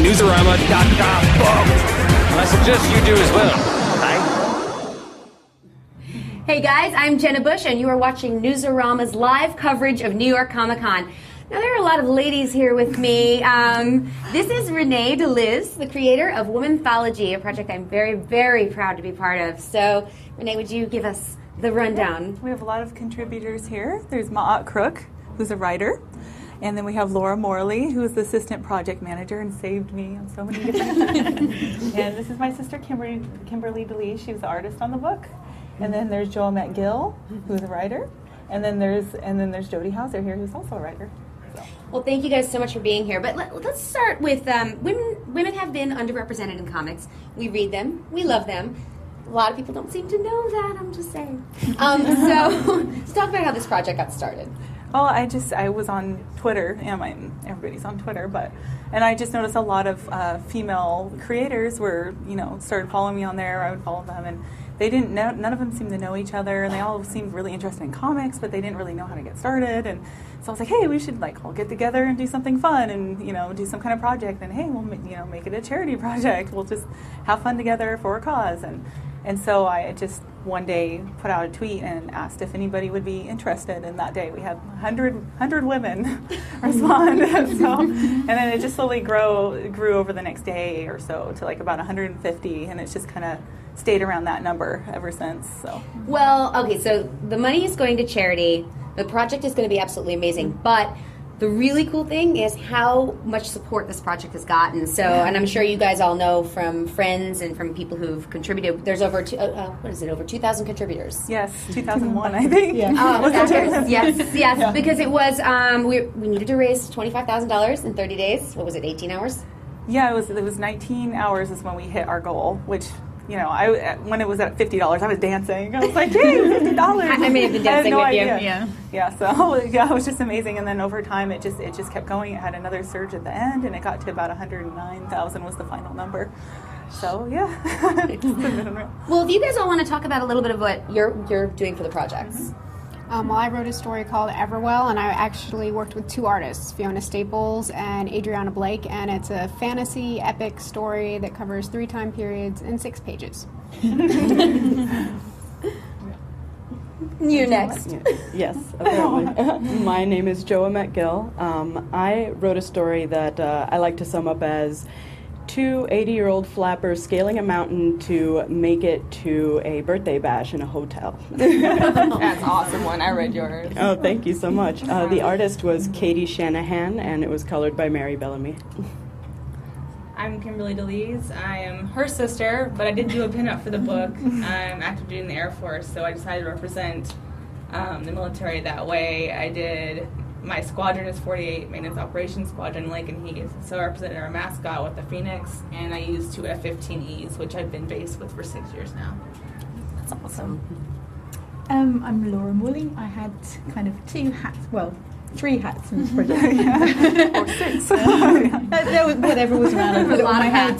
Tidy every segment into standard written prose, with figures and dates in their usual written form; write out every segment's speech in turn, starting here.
Newsarama.com. And I suggest you do as well. Hi. Hey guys, I'm Jenna Bush, and you are watching Newsarama's live coverage of New York Comic Con. Now, there are a lot of ladies here with me. This is Renee DeLiz, the creator of Womanthology, a project I'm very, very proud to be part of. So, Renee, would you give us the rundown? We have a lot of contributors here. There's Ma'at Crook, who's a writer. And then we have Laura Morley, who is the assistant project manager and saved me on so many different things. And this is my sister, Kimberly DeLiz. She was the artist on the book. And then there's Joel McGill, who's a writer. And then there's Jody Hauser here, who's also a writer. Well, thank you guys so much for being here. But let's start with women have been underrepresented in comics. We read them. We love them. A lot of people don't seem to know that. I'm just saying. So let's talk about how this project got started. Well, I was on Twitter, everybody's on Twitter, and I just noticed a lot of female creators started following me on there. I would follow them, and none of them seemed to know each other, and they all seemed really interested in comics, but they didn't really know how to get started. And so I was like, hey, we should all get together and do something fun, and do some kind of project. And hey, we'll make it a charity project. We'll just have fun together for a cause. And so I just one day put out a tweet and asked if anybody would be interested. And that day we had 100 women respond. And then it just slowly grew over the next day or so to about 150, and it's just kind of stayed around that number ever since. So. Well, okay, so the money is going to charity. The project is going to be absolutely amazing, but the really cool thing is how much support this project has gotten. So, and I'm sure you guys all know from friends and from people who've contributed. There's over over 2,000 contributors. Yes, 2001, I think. Yeah. Yes. Yeah. Because it was we needed to raise $25,000 in 30 days. What was it? 18 hours? Yeah, it was 19 hours is when we hit our goal, which. When it was at $50, I was dancing. I was like, "Yay, $50!" I may have been dancing with you. Yeah. So it was just amazing. And then over time, it just kept going. It had another surge at the end, and it got to about 109,000 was the final number. So yeah. Well, if you guys all want to talk about a little bit of what you're doing for the projects. Mm-hmm. Well, I wrote a story called Everwell, and I actually worked with two artists, Fiona Staples and Adriana Blake, and it's a fantasy epic story that covers 3 time periods in 6 pages. You next. Yes, apparently. My name is Joa McGill. I wrote a story that I like to sum up as 2 80-year-old flappers scaling a mountain to make it to a birthday bash in a hotel. That's an awesome one. I read yours. Oh, thank you so much. The artist was Katie Shanahan, and it was colored by Mary Bellamy. I'm Kimberly DeLiz. I am her sister, but I did do a pinup for the book. I'm active duty in the Air Force, so I decided to represent the military that way. I did. My squadron is 48, Maintenance Operations Squadron, Lake and Heath. So I represented our mascot with the Phoenix, and I used 2 F-15Es, which I've been based with for 6 years now. That's awesome. I'm Laura Morley. I had kind of 2 hats, 3 hats in this project. Or 6. Whatever was around, I put it on my head.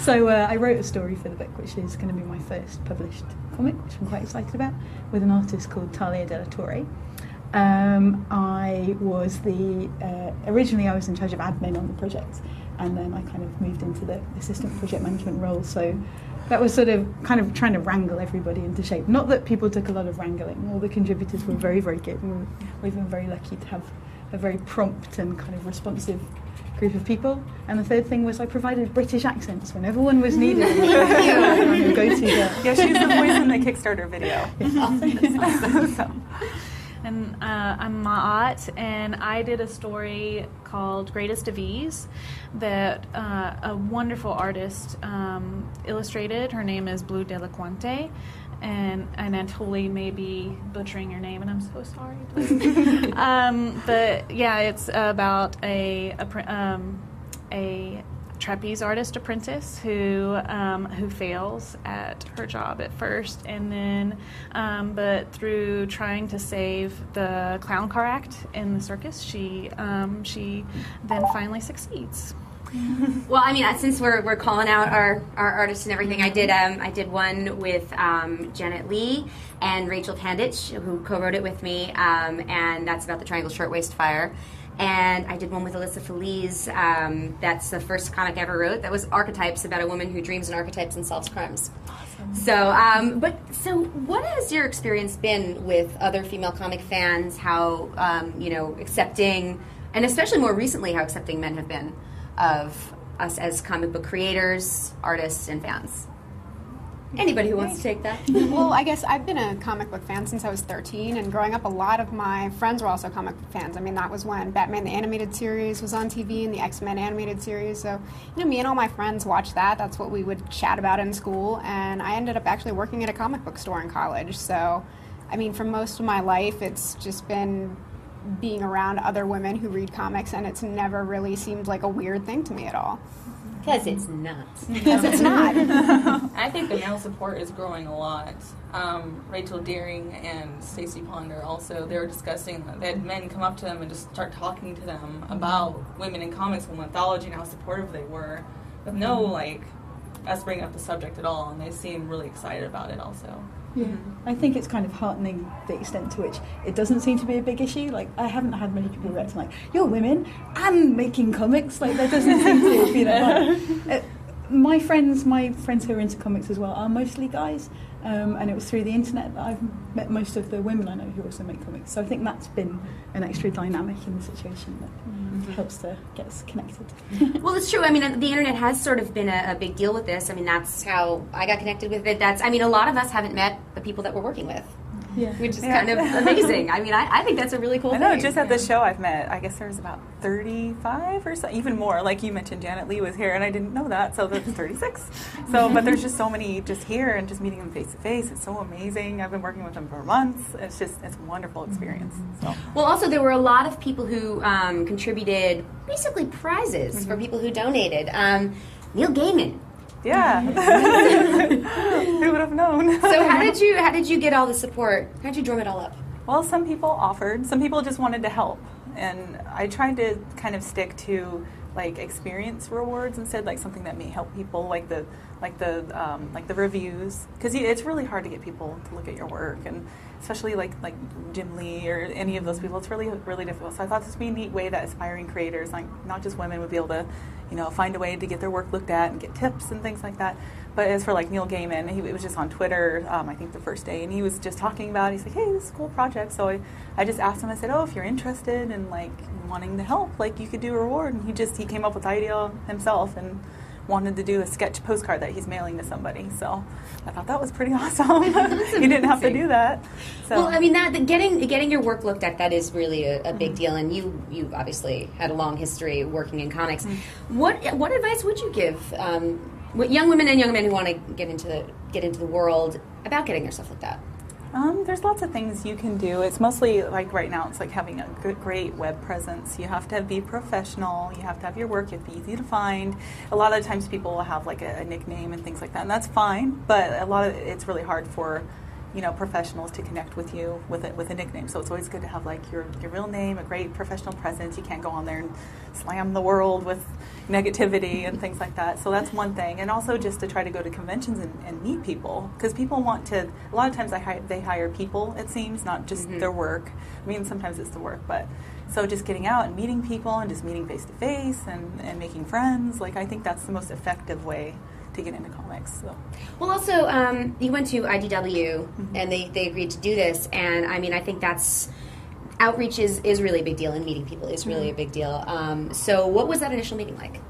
So I wrote a story for the book, which is going to be my first published comic, which I'm quite excited about, with an artist called Talia Della Torre. I was originally I was in charge of admin on the project, and then I kind of moved into the assistant project management role. So that was sort of kind of trying to wrangle everybody into shape. Not that people took a lot of wrangling. All the contributors were very, very good. We've been very lucky to have a very prompt and kind of responsive group of people. And the third thing was I provided British accents whenever one was needed. Yeah, she's the voice in the Kickstarter video. So. And I'm Ma'at, and I did a story called Greatest of Ease that a wonderful artist illustrated. Her name is Blue Delaquante, and I totally may be butchering your name, and I'm so sorry. But yeah, it's about a trapeze artist apprentice who fails at her job at first, and then but through trying to save the clown car act in the circus, she then finally succeeds. Well, I mean, since we're calling out our artists and everything, I did one with Janet Lee and Rachel Kandich, who co-wrote it with me, and that's about the Triangle Shirtwaist Fire. and I did one with Alyssa Feliz. That's the first comic I ever wrote. That was Archetypes, about a woman who dreams in archetypes and solves crimes. Awesome. So what has your experience been with other female comic fans? How accepting, and especially more recently, how accepting men have been of us as comic book creators, artists, and fans? Anybody who wants to take that? Well, I guess I've been a comic book fan since I was 13, and growing up, a lot of my friends were also comic book fans. I mean, that was when Batman the Animated Series was on TV and the X-Men Animated Series. So, me and all my friends watched that. That's what we would chat about in school, and I ended up actually working at a comic book store in college. So, I mean, for most of my life, it's just been being around other women who read comics, and it's never really seemed like a weird thing to me at all. Because it's not. Because it's not. I think the male support is growing a lot. Rachel Deering and Stacey Ponder also, they were discussing that they had men come up to them and just start talking to them about women in comics, Womanthology, and how supportive they were, with no, us bringing up the subject at all, and they seem really excited about it also. Yeah, I think it's kind of heartening the extent to which it doesn't seem to be a big issue. I haven't had many people react you're women and making comics. There doesn't seem to be that. My friends who are into comics as well are mostly guys, and it was through the internet that I've met most of the women I know who also make comics. So I think that's been an extra dynamic in the situation that helps to get us connected. Well, it's true. I mean, the internet has sort of been a big deal with this. I mean, that's how I got connected with it. A lot of us haven't met the people that we're working with. Yeah. Which is kind of amazing. I mean, I think that's a really cool thing. I know, just at the show I've met, I guess there's about 35 or so, even more. Like you mentioned, Janet Lee was here, and I didn't know that, so there's 36. But there's just so many just here, and just meeting them face to face. It's so amazing. I've been working with them for months. It's a wonderful experience. So. Well, also, there were a lot of people who contributed basically prizes for people who donated. Neil Gaiman. Yeah. Who would have known? So how did you get all the support? How did you drum it all up? Well, some people offered. Some people just wanted to help. And I tried to kind of stick to experience rewards instead, something that may help people, like the reviews, because it's really hard to get people to look at your work, and especially like Jim Lee or any of those people. It's really, really difficult. So I thought this would be a neat way that aspiring creators, not just women, would be able to, find a way to get their work looked at and get tips and things like that. But as for Neil Gaiman, it was just on Twitter, I think the first day, and he was just talking about it. He's like, hey, this is a cool project. So I just asked him, I said, oh, if you're interested in wanting to help, you could do a reward. And he came up with the idea himself and wanted to do a sketch postcard that he's mailing to somebody. So I thought that was pretty awesome. He didn't have to do that. So. Well, I mean, getting your work looked at, that is really a big deal. And you obviously had a long history working in comics. What advice would you give young women and young men who want to get into the world about getting their stuff looked at? There's lots of things you can do. It's mostly right now, it's having a great web presence. You have to be professional. You have to have your work. You have to be easy to find. A lot of times people will have a nickname and things like that, and that's fine. But a lot of it's really hard for professionals to connect with you with a nickname. So it's always good to have your real name, a great professional presence. You can't go on there and slam the world with negativity and things like that. So that's one thing. And also just to try to go to conventions and meet people, because people want to. A lot of times they hire people. It seems, not just their work. I mean, sometimes it's the work, but so just getting out and meeting people and just meeting face to face and making friends. I think that's the most effective way to get into comics. So. Well, also, you went to IDW, and they agreed to do this, and I mean, I think that's outreach is really a big deal, and meeting people is really a big deal. So what was that initial meeting like?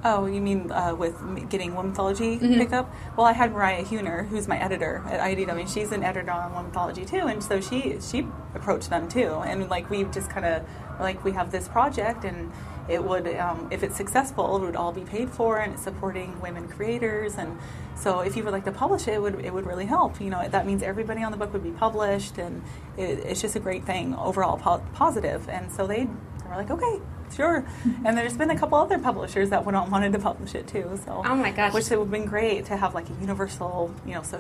Oh, you mean with getting Womanthology pickup? Well, I had Mariah Huner, who's my editor at IDW. She's an editor on Womanthology too, and so she approached them too. And we just kind of we have this project, and it would, if it's successful, it would all be paid for, and it's supporting women creators. And so if you would like to publish it, it would really help. That means everybody on the book would be published, and it's just a great thing, overall positive. And so they were like, okay, sure. And there's been a couple other publishers that wanted to publish it too. So oh my gosh, which it would have been great to have a universal,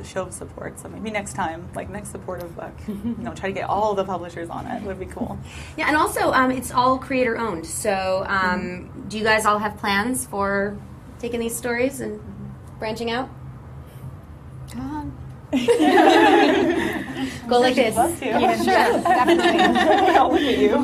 show of support. So maybe next time, next supportive book, try to get all the publishers on it would be cool. Yeah, and also it's all creator owned. So do you guys all have plans for taking these stories and branching out? Go like this. Love to. Yeah, sure, definitely. I'll look at you.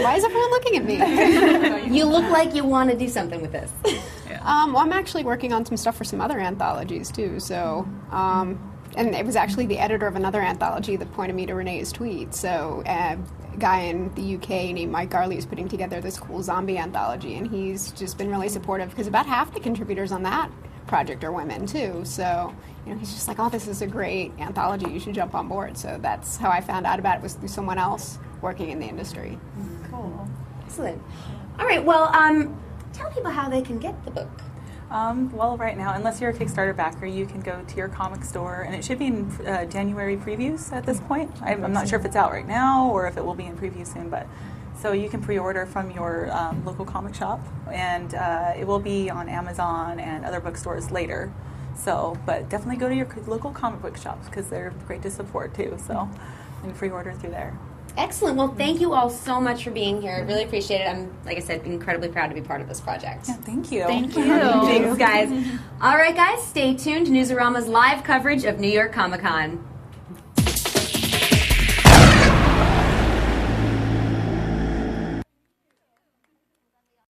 Why is everyone looking at me? You look like you want to do something with this. Well, I'm actually working on some stuff for some other anthologies too. So, and it was actually the editor of another anthology that pointed me to Renee's tweet. So, a guy in the UK named Mike Garley is putting together this cool zombie anthology, and he's just been really supportive because about half the contributors on that project are women too. So, he's just like, "Oh, this is a great anthology. You should jump on board." So that's how I found out about it, was through someone else working in the industry. Cool. Excellent. All right. Well, tell people how they can get the book. Well, right now, unless you're a Kickstarter backer, you can go to your comic store, and it should be in January previews at this point. I'm not sure if it's out right now or if it will be in preview soon, but so you can pre-order from your local comic shop, and it will be on Amazon and other bookstores later. So, but definitely go to your local comic book shops because they're great to support too. So, and pre-order through there. Excellent. Well, thank you all so much for being here. I really appreciate it. I'm, like I said, incredibly proud to be part of this project. Yeah, thank you. Thank you. Thanks, guys. All right, guys, stay tuned to Newsarama's live coverage of New York Comic Con.